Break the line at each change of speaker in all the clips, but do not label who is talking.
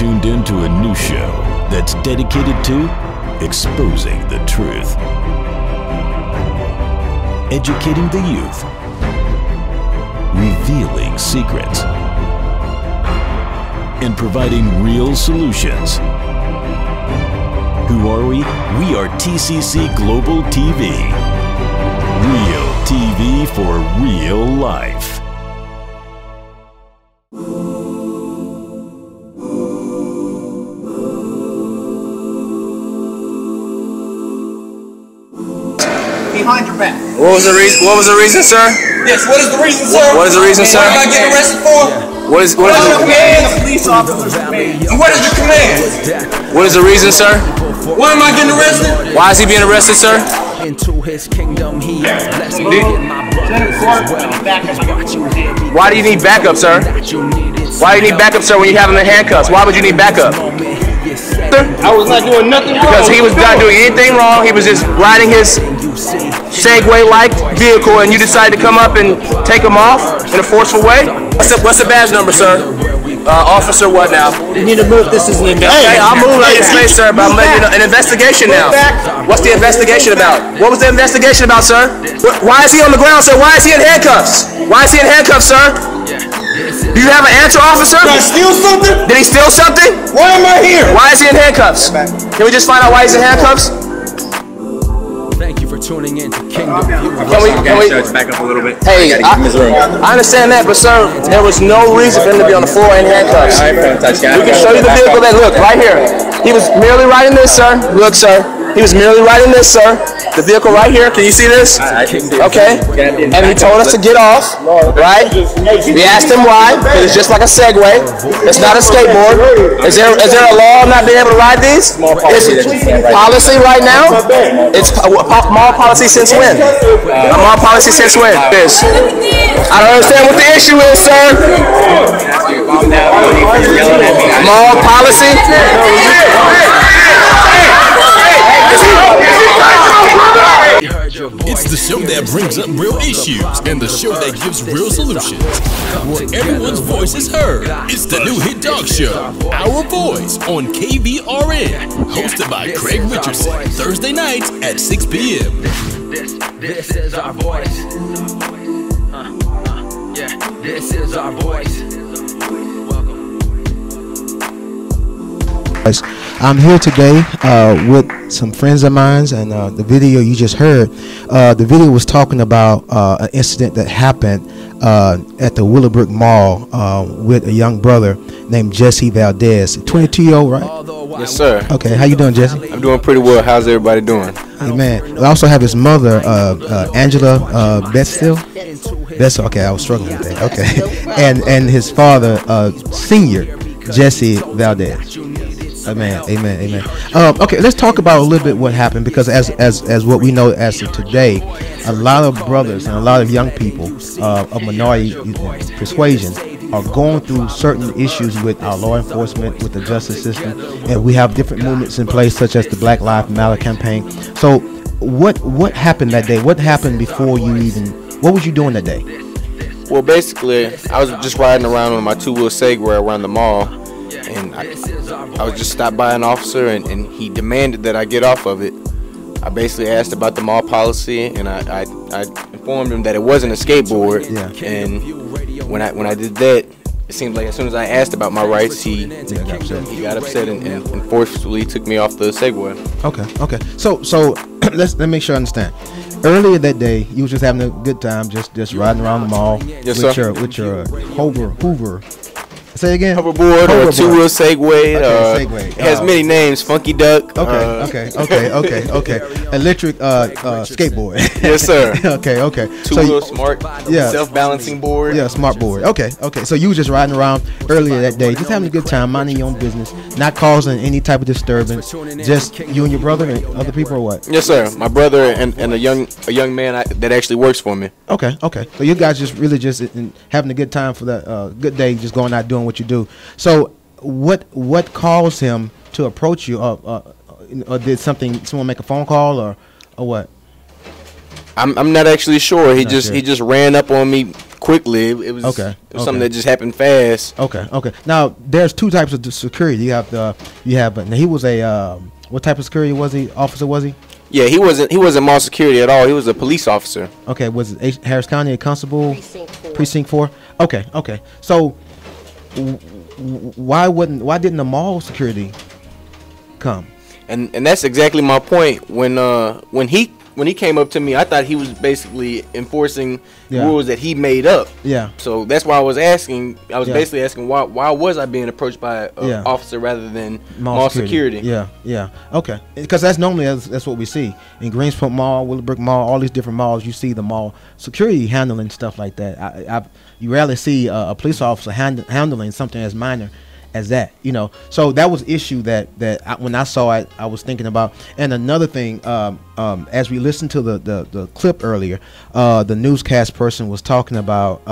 tuned in to a new show that's dedicated to exposing the truth, educating the youth, revealing secrets, and providing real solutions. Who are we? We are TCC Global TV. Real TV for real life.
Behind your back.
What was the reason? What was the reason, sir?
Yes. What is the reason, sir?
What is the reason, sir?
What am I getting arrested for?
What is
your
the
command? The police officer's command. And what is your command?
What is the reason, sir?
Why am I getting arrested?
Why is he being arrested, sir?
Into his kingdom, he has blessed me and my brothers as well.
Why do you need backup, sir? Why do you need backup, sir, when you have him in handcuffs? Why would you need backup?
I was not doing nothing wrong.
Because he was not doing anything wrong. He was just riding his Segway-like vehicle, and you decided to come up and take him off in a forceful way? What's the badge number, sir? Officer, what now?
You need to move. This is an investigation.
Okay, I'll move out of your space, sir, but I'm letting you know. An investigation now. What's the investigation about? What was the investigation about, sir? Why is he on the ground, sir? Why is he in handcuffs? Why is he in handcuffs, sir? Do you have an answer, officer?
Did I steal something?
Did he steal something?
Why am I here?
Why is he in handcuffs? Can we just find out why he's in handcuffs?
Thank you for tuning in to Kingdom.
Can we
back up a little bit?
Hey, I understand that, but sir, there was no reason for him to be on the floor in handcuffs. We can show you the vehicle that, look, right here. He was merely riding this, sir. Look, sir. He was merely riding this, sir. The vehicle right here. Can you see this? Okay. And he told us to get off, right? We asked him why. It's just like a Segway. It's not a skateboard. Is there a law on not being able to ride these? It's policy right now. It's mall policy since when? A mall policy since when? This. I don't understand what the issue is, sir. Mall policy?
It's the show that brings up real issues and the show that gives real solutions, where everyone's voice is heard. It's the new hit dog show, Our Voice, on KVRN, hosted by Craig Richardson, Thursday nights at 6 p.m.
This is our voice. Yeah, this is our voice.
I'm here today with some friends of mine, and the video you just heard, the video was talking about an incident that happened at the Willowbrook Mall with a young brother named Jessie Valdez, 22-year-old, right?
Yes, sir.
Okay, how you doing, Jessie?
I'm doing pretty well. How's everybody doing?
Hey, man. We also have his mother, Angela Betsville. That's okay. I was struggling with that. Okay, and his father, senior Jessie Valdez. Amen, amen, amen. Okay, let's talk about a little bit what happened, because as what we know as of today, a lot of brothers and a lot of young people of minority persuasion are going through certain issues with our law enforcement, with the justice system, and we have different movements in place, such as the Black Lives Matter campaign. So, what happened that day? What happened before you even? What was you doing that day?
Well, basically, I was just riding around with my two-wheel Segway around the mall, and I was just stopped by an officer, and he demanded that I get off of it. I basically asked about the mall policy, and I informed him that it wasn't a skateboard.
Yeah.
And when I did that, it seemed like as soon as I asked about my rights, he got upset and forcefully took me off the Segway.
Okay. So let me make sure I understand. Earlier that day, you was just having a good time, just riding around the mall with your Hoover. Say again.
Hoverboard or a two-wheel Segway.
Segway.
It has many names. Funky Duck.
Okay. Electric skateboard.
Yes, sir.
Okay.
Two-wheel smart.
Yeah.
Self-balancing board.
Yeah, smart board. Okay. So you were just riding around earlier that day, just having a good time, minding your own business, not causing any type of disturbance. Just you and your brother and other people, or what?
Yes, sir. My brother and a young man that actually works for me.
Okay. So you guys just really just having a good time for that good day, just going out doing what you do. So what caused him to approach you, or did someone make a phone call, or what?
I'm not actually sure. He just ran up on me
quickly. It was something that just happened fast.
Okay. Now there's two types of security. You have now he was a what type of security was he? Officer was he?
Yeah, he wasn't mall security at all. He was a police officer.
Okay, was it Harris County a constable?
Precinct 4.
Okay. So why didn't the mall security come?
And that's exactly my point. When he came up to me, I thought he was basically enforcing rules that he made up. Yeah. So that's why I was asking. I was basically asking why was I being approached by an officer rather than mall security?
Yeah. Okay. Because that's normally that's what we see in Greenspoint Mall, Willowbrook Mall, all these different malls. You see the mall security handling stuff like that. You rarely see a police officer handling something as minor as that, so that was issue that when I saw it, I was thinking about. And another thing, as we listened to the clip earlier, the newscast person was talking about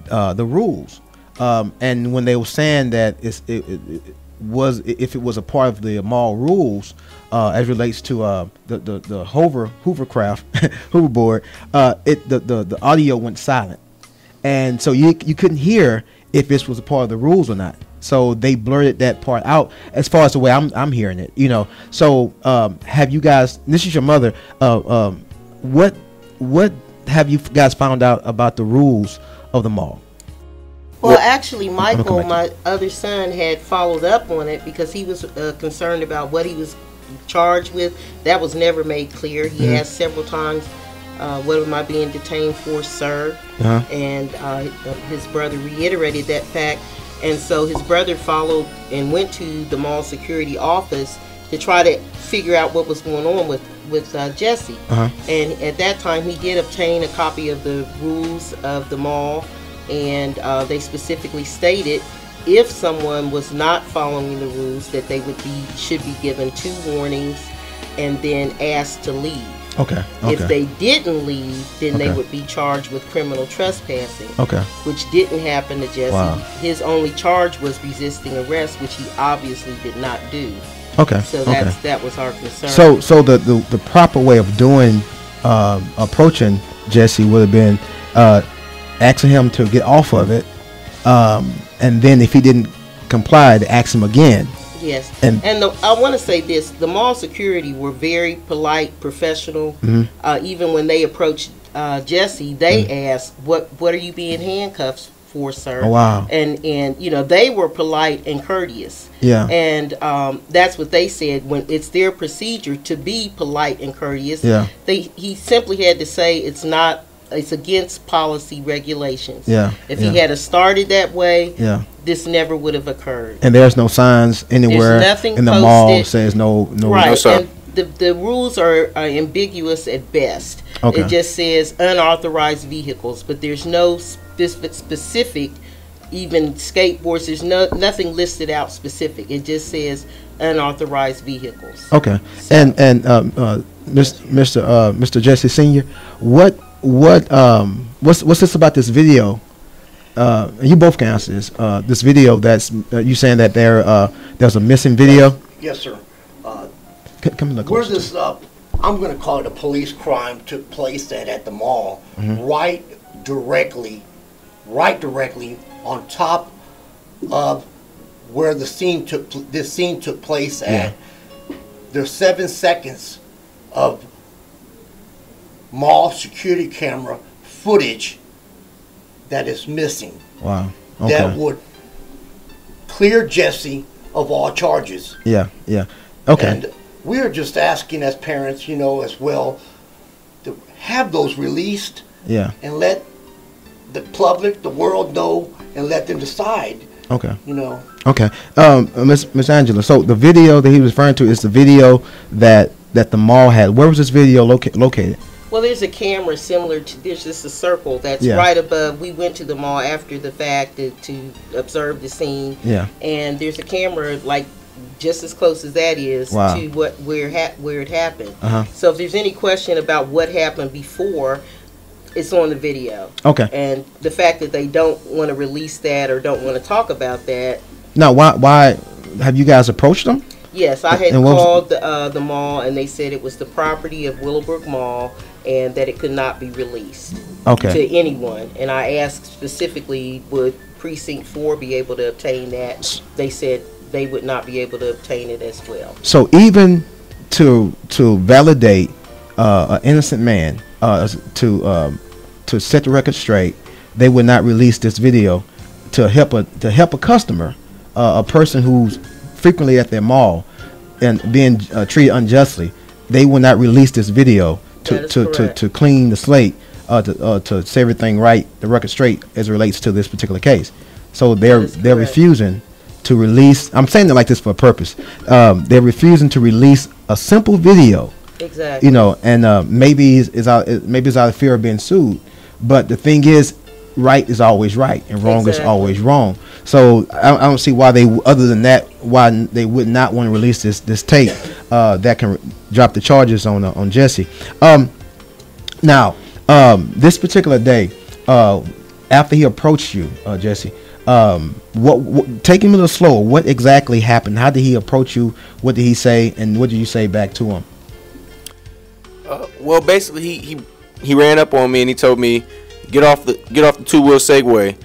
the rules, and when they were saying that if it was a part of the mall rules, as relates to the hovercraft hoverboard, the audio went silent, and so you couldn't hear if this was a part of the rules or not. So they blurted that part out as far as the way I'm hearing it, So have you guys? This is your mother. What have you guys found out about the rules of the mall?
Well, actually, Michael, my other son, had followed up on it because he was concerned about what he was charged with. That was never made clear. He asked several times, "What am I being detained for, sir?" And his brother reiterated that fact. And so his brother followed and went to the mall security office to try to figure out what was going on with Jessie. And at that time, he did obtain a copy of the rules of the mall, and they specifically stated if someone was not following the rules, that they should be given 2 warnings and then asked to leave.
Okay.
If they didn't leave, then they would be charged with criminal trespassing. Which didn't happen to Jessie.
Wow.
His only charge was resisting arrest, which he obviously did not do. So that was our concern.
So the proper way of doing approaching Jessie would have been asking him to get off of it, and then if he didn't comply, to ask him again.
Yes, and I want to say this: the mall security were very polite, professional. Even when they approached Jessie, they asked, "What are you being handcuffed for, sir?"
Oh, wow!
And they were polite and courteous. Yeah. And that's what they said when it's their procedure to be polite and courteous. Yeah. He simply had to say it's against policy regulations. Yeah. If he had started that way, this never would have occurred.
And there's no signs anywhere in the mall says no.
Right.
No, sir.
And the rules are ambiguous at best. It just says unauthorized vehicles, but there's no specific, even skateboards. There's nothing listed out specific. It just says unauthorized vehicles.
Okay. So, and Mr. Jessie Senior, what's this about this video? You both can answer this. This video that's you saying that there's a missing video.
Yes, sir.
Come in
where this I'm going to call it a police crime took place at the mall, right directly on top of where this scene took place at. There's 7 seconds of mall security camera footage that is missing.
Wow.
That would clear Jessie of all charges.
Yeah. Okay.
And we're just asking as parents, as well, to have those released. Yeah. And let the public, the world know, and let them decide.
Okay. Okay. Miss Angela. So the video that he was referring to is the video that the mall had. Where was this video located?
Well, there's a camera similar to there's just a circle that's right above. We went to the mall after the fact to observe the scene. Yeah. And there's a camera like just as close as that is to where it happened. So if there's any question about what happened before, it's on the video. Okay. And the fact that they don't want to release that or don't want to talk about that.
Now, why have you guys approached them?
Yes, I had called the mall, and they said it was the property of Willowbrook Mall, and that it could not be released
to
anyone. And I asked specifically, would Precinct 4 be able to obtain that? They said they would not be able to obtain it as well.
So even to validate an innocent man, to set the record straight, they would not release this video to help a customer, a person who's frequently at their mall and being treated unjustly. They will not release this video to clean the slate, to set everything right, the record straight as it relates to this particular case. So they're refusing to release. I'm saying it like this for a purpose. They're refusing to release a simple video.
Exactly.
You know, and maybe it's out of fear of being sued. But the thing is, right is always right and wrong is always wrong. So I don't see why they, other than that, why they would not want to release this tape that can drop the charges on Jessie. Now, this particular day, after he approached you, Jessie, what take him a little slower. What exactly happened? How did he approach you? What did he say, and what did you say back to him?
Well, basically, he ran up on me and he told me, get off the two-wheel Segway.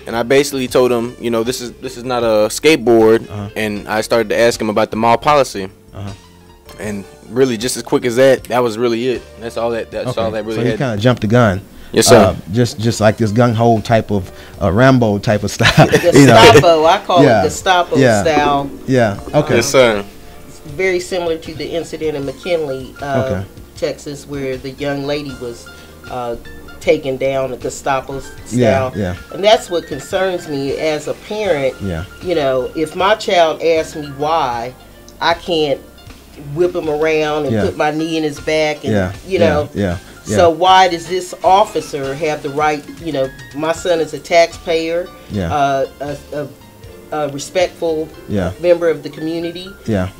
And I basically told him, you know, this is not a skateboard. And I started to ask him about the mall policy. And really, just as quick as that was really it. That's all that really.
So he kind of jumped the gun.
Yes, sir.
Just like this gung ho type of Rambo type of style.
Gestapo, I call it Gestapo style.
Yeah. Okay.
Yes, sir.
Very similar to the incident in McKinley, Texas, where the young lady was taken down, a Gestapo style.
Yeah.
And that's what concerns me as a parent.
Yeah.
You know, if my child asks me why, I can't whip him around and put my knee in his back and you know. So why does this officer have the right? You know, my son is a taxpayer, a respectful member of the community.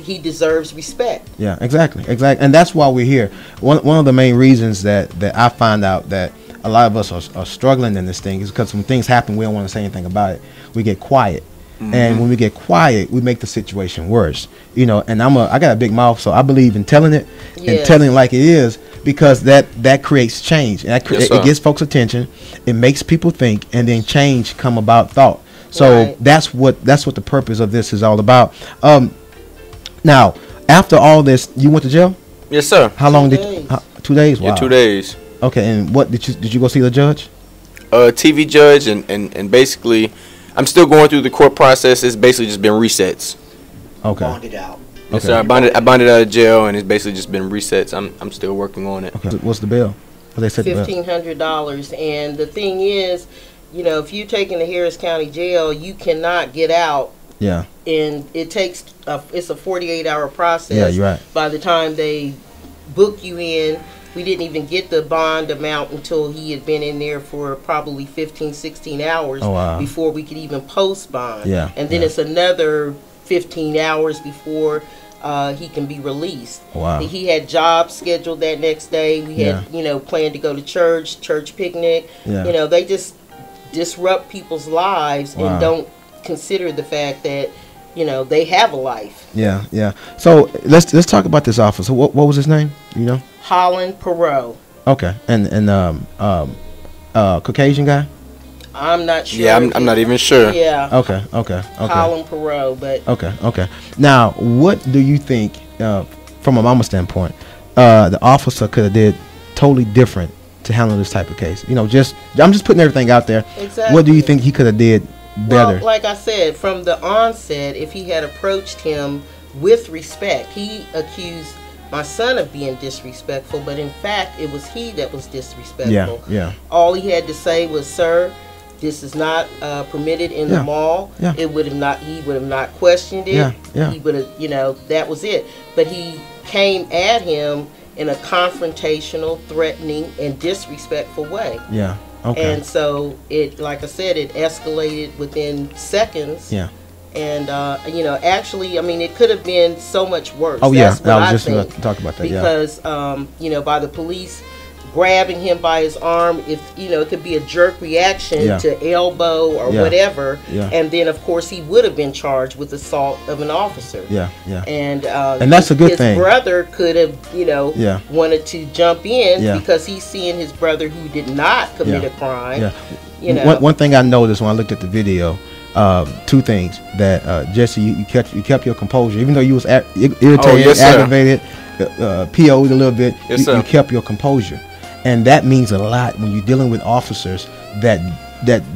He deserves respect.
Yeah, exactly. And that's why we're here. One of the main reasons that I find out that a lot of us are struggling in this thing is because when things happen, we don't want to say anything about it. We get quiet. And when we get quiet, we make the situation worse. You know, and I got a big mouth, so I believe in telling it and telling it like it is, because that creates change. And it gets folks' attention. It makes people think, and then change come about thought. So that's what the purpose of this is all about. Now, after all this, you went to jail?
Yes, sir.
How long 2 days? Wow.
Yeah, 2 days.
Okay, and what did you go see the judge?
TV judge, and basically, I'm still going through the court process. It's basically just been resets.
Okay.
Bonded out.
Yes, sir. I bonded out of jail, and it's basically just been resets. I'm still working on it.
Okay. What's the bail? What they said?
$1,500. And the thing is, you know, if you're taken to Harris County Jail, you cannot get out.
Yeah.
And it takes it's a 48-hour process.
Yeah, you're right.
By the time they book you in, we didn't even get the bond amount until he had been in there for probably 15, 16 hours before we could even post bond.
Yeah.
And then it's another 15 hours before he can be released.
Wow.
He had jobs scheduled that next day. We had, you know, planned to go to church picnic.
Yeah.
You know, they just disrupt people's lives and don't consider the fact that, you know, they have a life.
Yeah. So let's talk about this officer. What was his name? You know?
Holland Perot.
Okay. And Caucasian guy?
I'm not sure.
Yeah, I'm not even sure.
Yeah.
Okay.
Holland Perot, but
Okay. Now, what do you think, from a mama standpoint, the officer could have did totally different to handle this type of case? You know, I'm just putting everything out there.
Exactly.
What do you think he could have did better?
Well, like I said, from the onset, if he had approached him with respect, he accused my son of being disrespectful, but in fact, it was he that was disrespectful.
Yeah.
All he had to say was, "Sir, this is not permitted in the mall."
Yeah.
He would have not questioned it.
Yeah.
He would have, you know, that was it. But he came at him in a confrontational, threatening, and disrespectful way.
Yeah. Okay.
And so it, like I said, it escalated within seconds.
Yeah.
And you know, actually, I mean, it could have been so much worse.
Oh,
That's
yeah.
what
I was just
think.
going to talk about that.
Because you know, by the police grabbing him by his arm, if it could be a jerk reaction
Yeah.
to elbow or
Yeah.
whatever,
Yeah.
and then of course he would have been charged with assault of an officer.
Yeah, yeah.
And
that's a good
his
thing.
brother could have
Yeah.
wanted to jump in
Yeah.
because he's seeing his brother who did not commit
Yeah.
a crime.
Yeah. One thing I noticed when I looked at the video, two things that Jesse, you kept your composure, even though you was irritated,
yes, sir.
aggravated, PO'd a little bit.
Yes, sir.
You kept your composure, and that means a lot when you're dealing with officers that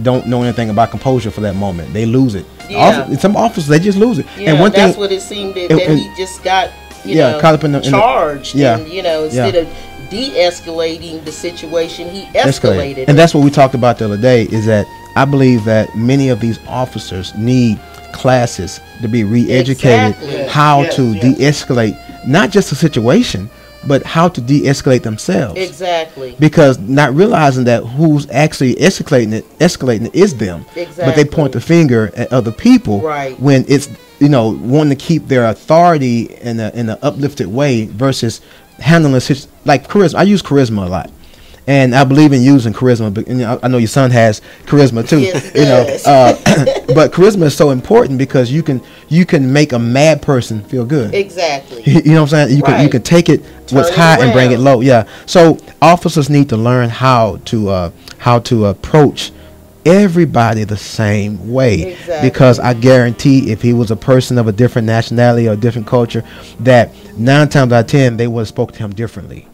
don't know anything about composure for that moment. They lose it.
Yeah.
Some officers, they just lose it.
Yeah,
and one
that's
thing,
what it seemed that he just got
caught up in the
charged.
yeah.
And instead of de-escalating the situation, he escalated it.
And that's what we talked about the other day, is that I believe that many of these officers need classes to be re-educated
Exactly.
how to de-escalate not just the situation, but how to de-escalate themselves.
Exactly.
Because not realizing that who's actually escalating it is them.
Exactly.
But they point the finger at other people
Right.
when it's wanting to keep their authority in a uplifted way versus handling like charisma. I use charisma a lot. And I believe in using charisma, but I know your son has charisma too.
Yes, he does.
But charisma is so important because you can make a mad person feel good.
Exactly.
You know what I'm saying? You can take it what's
Turn it
high and bring it
around.
low. Yeah. So officers need to learn how to approach everybody the same way.
Exactly.
Because I guarantee if he was a person of a different nationality or a different culture, that 9 times out of 10 they would have spoke to him differently.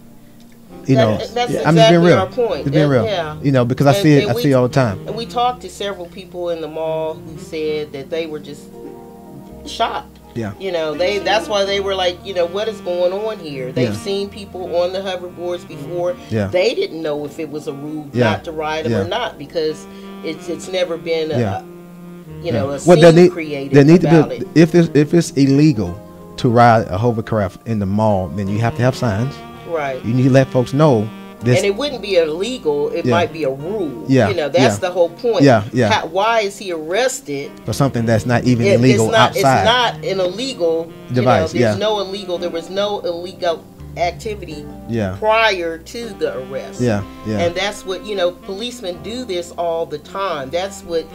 That's
I'm just being
exactly
real.
our point.
It's being real.
Yeah.
Because I see it all the time.
And we talked to several people in the mall who said that they were just shocked.
Yeah.
That's why they were like, what is going on here? They've
Yeah.
seen people on the hoverboards before.
Yeah.
They didn't know if it was a rule
Yeah.
not to ride them
Yeah.
or not, because it's never been
Yeah.
a scene created about it.
If it's illegal to ride a hovercraft in the mall, then you have to have signs.
Right.
You need to let folks know this.
And it wouldn't be illegal, it
Yeah.
might be a rule.
Yeah,
That's
yeah.
the whole point.
Yeah, yeah.
Why is he arrested?
For something that's not even
It's
illegal
not,
outside.
It's not an illegal
Device,
There
yeah.
was no illegal activity
Yeah.
prior to the arrest.
Yeah, yeah.
And that's what, policemen do this all the time. That's what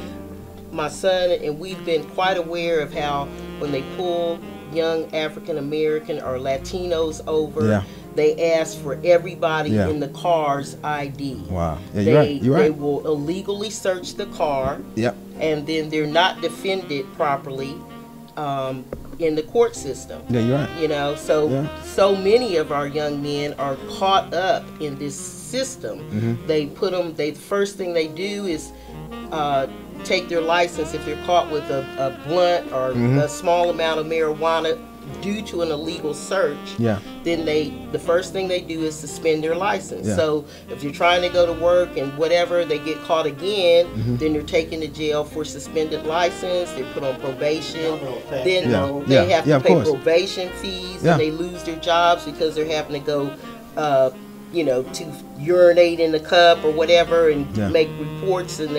my son, and we've been quite aware of how when they pull young African American or Latinos over,
Yeah.
they ask for everybody
Yeah.
in the car's ID.
Wow. Yeah, you're right. You're
They
right.
will illegally search the car,
Yep.
and then they're not defended properly in the court system.
Yeah, you're right.
So many of our young men are caught up in this system.
Mm-hmm.
They put them. The first thing they do is take their license if they're caught with a blunt or
Mm-hmm.
a small amount of marijuana due to an illegal search.
Yeah.
Then the first thing they do is suspend their license.
Yeah.
So if you're trying to go to work and whatever, they get caught again,
Mm-hmm.
then they're taken to jail for suspended license. They're put on probation. Then
Yeah.
they
Yeah.
have
Yeah,
to
of
pay
course.
probation fees,
Yeah.
and they lose their jobs because they're having to go, to urinate in the cup or whatever and
Yeah.
make reports, and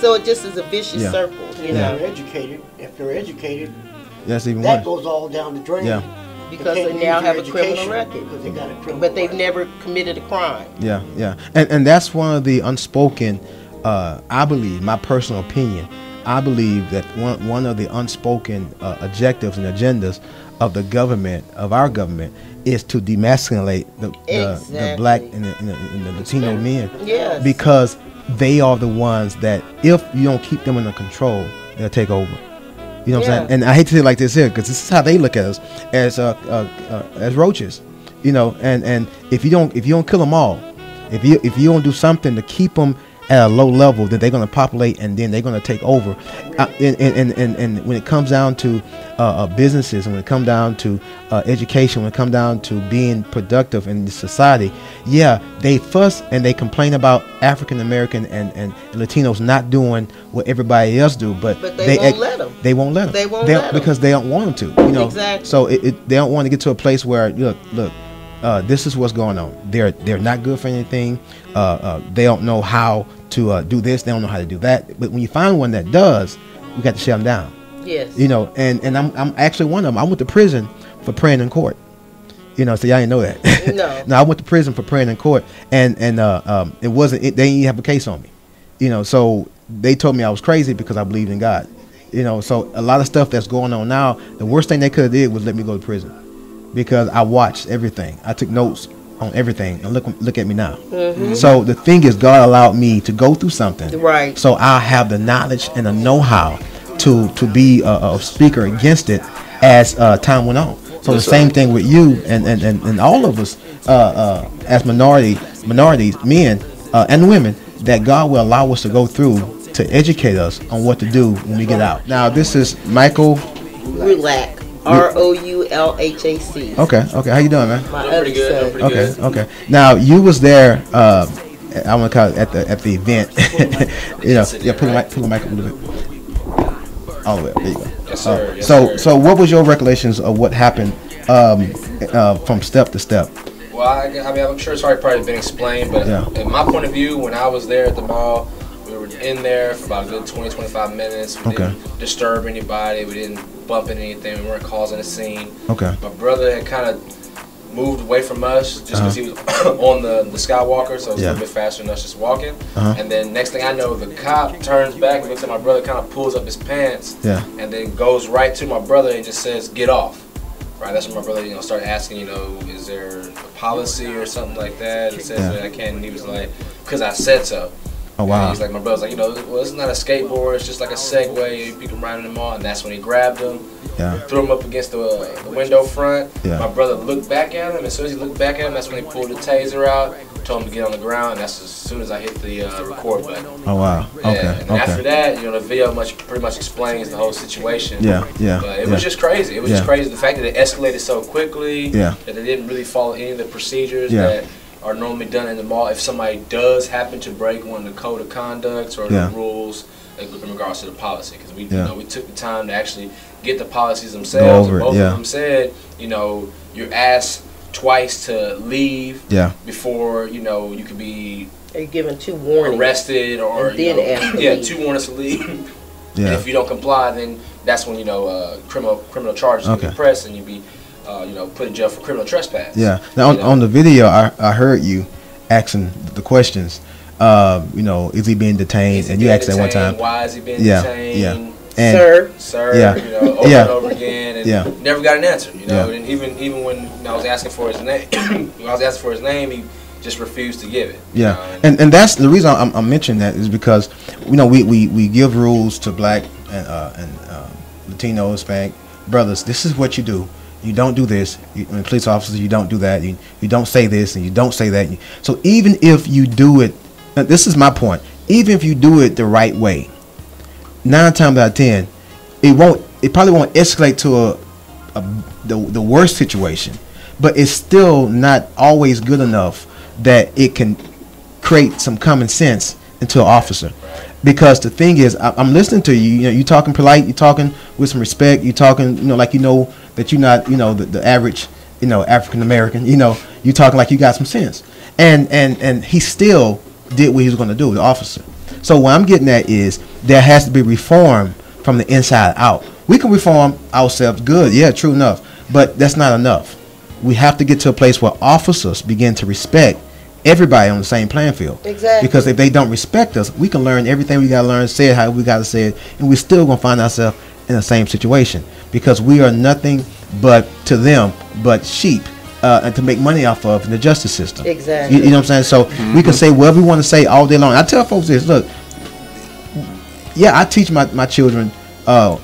so it just is a vicious
Yeah.
circle,
If they're educated,
That's even
that
worse.
goes all down the drain.
Yeah.
because
They
they
can't
now
use
have
their
a criminal
education
record,
because they got a criminal
but they've
record.
never committed a crime.
Yeah, yeah. And that's one of the unspoken, I believe, my personal opinion, I believe that one of the unspoken objectives and agendas of the government, of our government, is to demasculate the black and the Latino men.
Yes.
Because they are the ones that, if you don't keep them under control, they'll take over. You know what I'm saying? And I hate to say it like this here, because this is how they look at us as roaches. And if you don't kill them all, if you don't do something to keep them at a low level, then they're going to populate, and then they're going to take over. And when it comes down to businesses, and when it comes down to education, when it comes down to being productive in the society, yeah, they fuss and they complain about African American and Latinos not doing what everybody else do, but
they won't let them.
They won't let them.
They won't let them.
Because they don't want them to.
Exactly.
So they don't want to get to a place where look. This is what's going on. They're not good for anything. They don't know how to do this. They don't know how to do that. But when you find one that does, we got to shut them down.
Yes.
And I'm actually one of them. I went to prison for praying in court. You know, so y'all didn't know that.
No.
No, I went to prison for praying in court, and it wasn't. They didn't have a case on me. You know, so they told me I was crazy because I believed in God. You know, so a lot of stuff that's going on now, the worst thing they could have did was let me go to prison, because I watched everything. I took notes on everything, and look at me now. So the thing is, God allowed me to go through something,
right?
So I have the knowledge and the know-how to be a speaker against it as time went on. So the same thing with you and all of us as minorities, men and women, that God will allow us to go through to educate us on what to do when we get out. Now this is Michael
Roulac, ROULHAC.
Okay. How you doing, man?
My other son.
Okay. Now you was there. I want to call it at the event. You know, yeah. Pull the mic up a little bit. All the way up. There you go.
Yes, sir. Yes, sir.
So what was your recollections of what happened from step to step?
Well, I mean, I'm sure it's already probably been explained, but in my point of view, when I was there at the mall, we were in there for about a good 20-25 minutes. We didn't disturb anybody. We didn't bump into anything. We weren't causing a scene.
Okay.
My brother had kind of moved away from us just because he was on the Skywalker, so it was a little bit faster than us just walking. And then next thing I know, the cop turns back and looks at my brother, kind of pulls up his pants, and then goes right to my brother and just says, "Get off." Right, that's when my brother, started asking, is there a policy or something like that? He says that I can, and he was like, "Because I said so."
Oh, wow.
And he's like, my brother's like, well, it's not a skateboard, it's just like a Segway, you can ride in the mall. And that's when he grabbed him, threw him up against the window front. My brother looked back at him. As soon as he looked back at him, that's when he pulled the taser out, told him to get on the ground, and that's as soon as I hit the record button.
Oh, wow. Okay.
And after that, the video pretty much explains the whole situation. But it was just crazy. It was just crazy. The fact that it escalated so quickly, that they didn't really follow any of the procedures that are normally done in the mall. If somebody does happen to break one of the code of conducts or the rules in regards to the policy, because we we took the time to actually get the policies themselves. And both of them said, you're asked twice to leave before you could be
given 2 warnings,
arrested, or
then
2 warnings to leave. And if you don't comply, then that's when criminal charges will be pressed, and you'd be put in jail for criminal trespass.
Now on the video, I heard you asking the questions. Is he being detained? And you asked that one time.
Why is he being detained?
And
sir. Over and over again, and never got an answer. And even when I was asking for his name, he just refused to give it.
And that's the reason I'm mentioning that is because we give rules to black and Latino, Hispanic brothers. This is what you do. You don't do this. Police officers, you don't do that. You don't say this and you don't say that. So even if you do it, this is my point. Even if you do it the right way, 9 times out of 10, it probably won't escalate to the worst situation, but it's still not always good enough that it can create some common sense into an officer. Because the thing is, I'm listening to you. You're talking polite. You're talking with some respect. You're talking, like that you're not, the average, African American. You're talking like you got some sense. And he still did what he was going to do, the officer. So what I'm getting at is there has to be reform from the inside out. We can reform ourselves, good, true enough, but that's not enough. We have to get to a place where officers begin to respect everybody on the same playing field.
Exactly.
Because if they don't respect us, we can learn everything we got to learn, say it how we got to say it, and we're still going to find ourselves in the same situation because we are nothing but to them but sheep and to make money off of in the justice system.
Exactly.
You know what I'm saying? So we can say whatever we want to say all day long. I tell folks this, look, I teach my children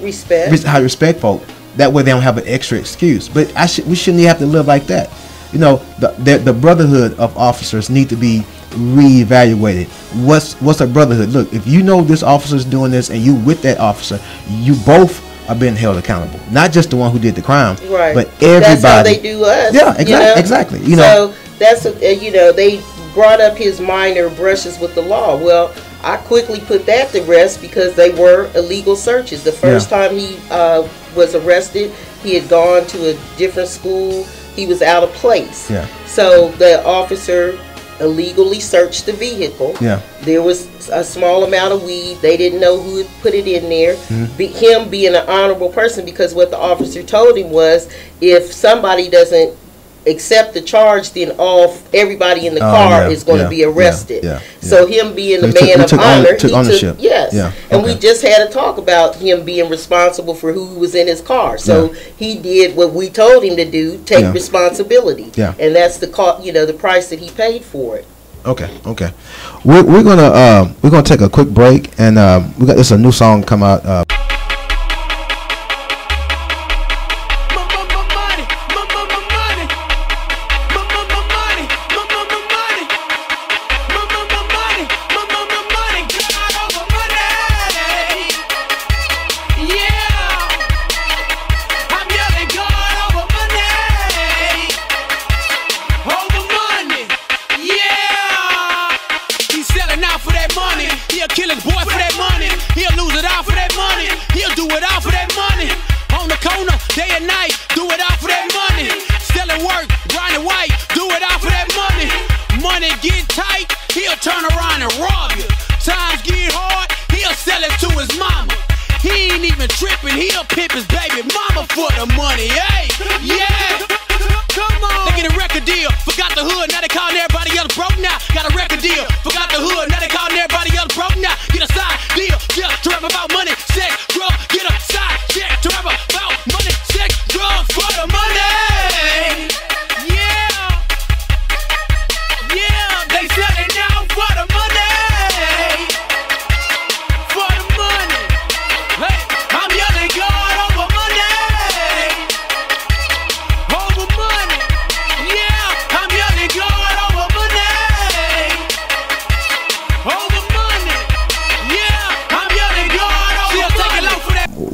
respect.
How to respect folk. That way they don't have an extra excuse. But we shouldn't even have to live like that. The brotherhood of officers need to be reevaluated. What's a brotherhood? Look, if you know this officer's doing this and you with that officer, you both are being held accountable. Not just the one who did the crime, but everybody.
That's how they do us.
Yeah, exactly.
So that's they brought up his minor brushes with the law. Well, I quickly put that to rest because they were illegal searches. The first time he was arrested, he had gone to a different school. He was out of place. So the officer illegally searched the vehicle. There was a small amount of weed. They didn't know who had put it in there. Him being an honorable person, because what the officer told him was, if somebody doesn't accept the charge, then everybody in the car is going to be arrested. So him being the man of honor, he took ownership. And we just had a talk about him being responsible for who was in his car. So he did what we told him to do, take responsibility. And that's the the price that he paid for it.
Okay. We're gonna take a quick break, and we got this a new song come out.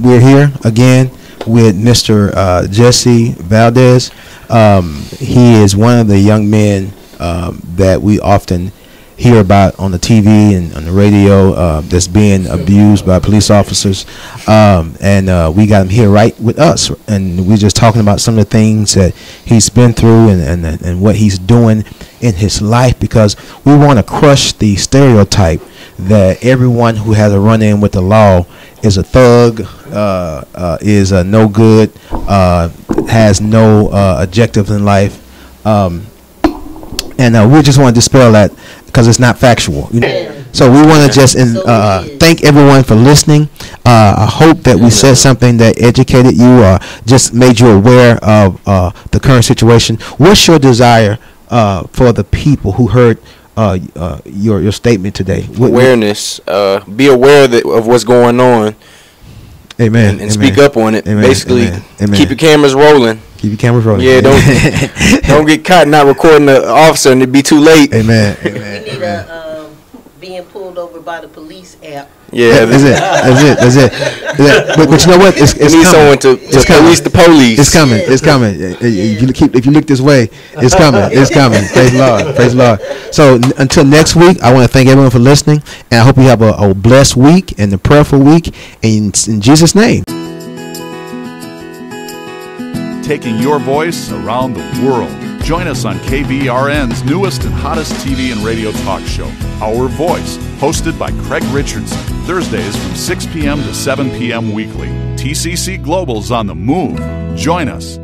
We're here again with Mr. Jessie Valdez. He is one of the young men that we often hear about on the TV and on the radio that's being abused by police officers. And we got him here right with us. And we're just talking about some of the things that he's been through and what he's doing in his life, because we want to crush the stereotype that everyone who has a run-in with the law is a thug, is no good, has no objectives in life, and we just want to dispel that because it's not factual. So we want to just thank everyone for listening. I hope that we said something that educated you or just made you aware of the current situation. What's your desire for the people who heard your statement today?
Awareness. Be aware of what's going on.
Amen.
And speak up on it.
Amen.
Basically,
Amen.
keep your cameras rolling.
Keep your cameras rolling.
Yeah, don't get caught not recording the officer and it be too late.
Amen.
We need a being pulled over by the police app.
Yeah,
that's it. But you know what? It's
need someone to police the police.
It's coming. If you look this way, it's coming. Praise the Lord. So until next week, I want to thank everyone for listening, and I hope you have a blessed week and a prayerful week. In Jesus' name.
Taking your voice around the world. Join us on KVRN's newest and hottest TV and radio talk show, Our Voice, hosted by Craig Richardson, Thursdays from 6 p.m. to 7 p.m. weekly. TCC Global's on the move. Join us.